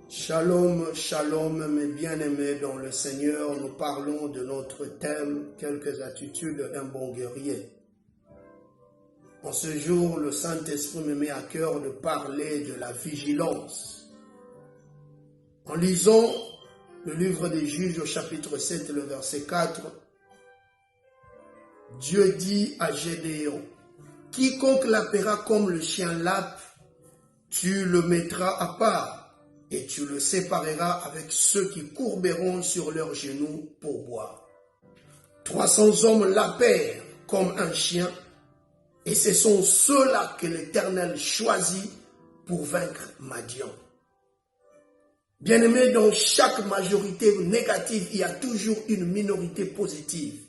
Shalom, shalom, mes bien-aimés dans le Seigneur, nous parlons de notre thème, quelques attitudes d'un bon guerrier. En ce jour, le Saint-Esprit me met à cœur de parler de la vigilance. En lisant le livre des Juges au chapitre 7, le verset 4, Dieu dit à Gédéon, « Quiconque l'appellera comme le chien lappe, tu le mettras à part. Et tu le sépareras avec ceux qui courberont sur leurs genoux pour boire. 300 hommes l'appellent comme un chien, et ce sont ceux-là que l'Éternel choisit pour vaincre Madian. » Bien-aimés, dans chaque majorité négative, il y a toujours une minorité positive.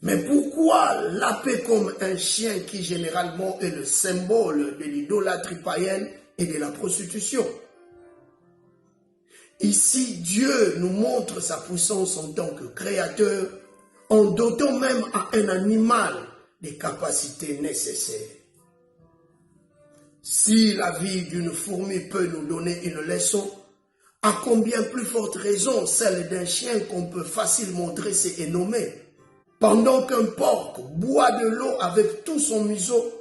Mais pourquoi l'appeler comme un chien qui généralement est le symbole de l'idolâtrie païenne et de la prostitution? Ici, Dieu nous montre sa puissance en tant que créateur, en dotant même à un animal des capacités nécessaires. Si la vie d'une fourmi peut nous donner une leçon, à combien plus forte raison celle d'un chien qu'on peut facilement dresser et nommer? Pendant qu'un porc boit de l'eau avec tout son museau,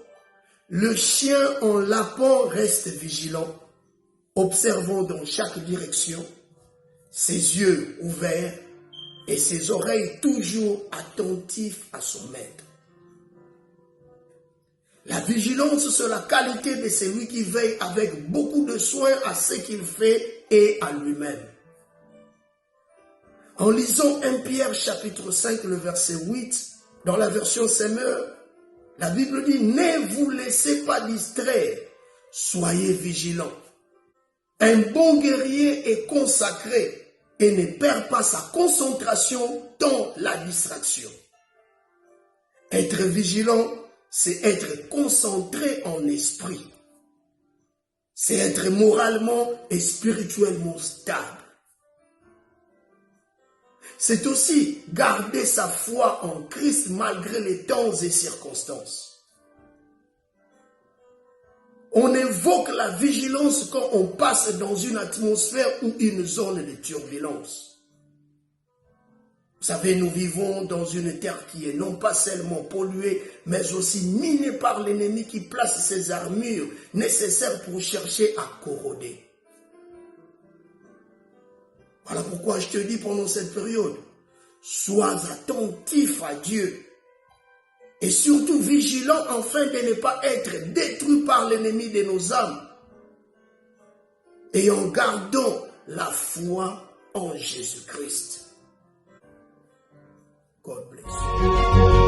le chien en lappant reste vigilant, observant dans chaque direction, ses yeux ouverts et ses oreilles toujours attentifs à son maître. La vigilance, c'est la qualité de celui qui veille avec beaucoup de soin à ce qu'il fait et à lui-même. En lisant 1 Pierre chapitre 5, le verset 8, dans la version Semeur, la Bible dit « Ne vous laissez pas distraire, soyez vigilants. Un bon guerrier est consacré et ne perd pas sa concentration dans la distraction. » Être vigilant, c'est être concentré en esprit. C'est être moralement et spirituellement stable. C'est aussi garder sa foi en Christ malgré les temps et circonstances. On évoque la vigilance quand on passe dans une atmosphère ou une zone de turbulence. Vous savez, nous vivons dans une terre qui est non pas seulement polluée, mais aussi minée par l'ennemi qui place ses armures nécessaires pour chercher à corroder. Voilà pourquoi je te dis pendant cette période, sois attentif à Dieu et surtout vigilant afin de ne pas être détruit par l'ennemi de nos âmes et en gardant la foi en Jésus-Christ. God bless you.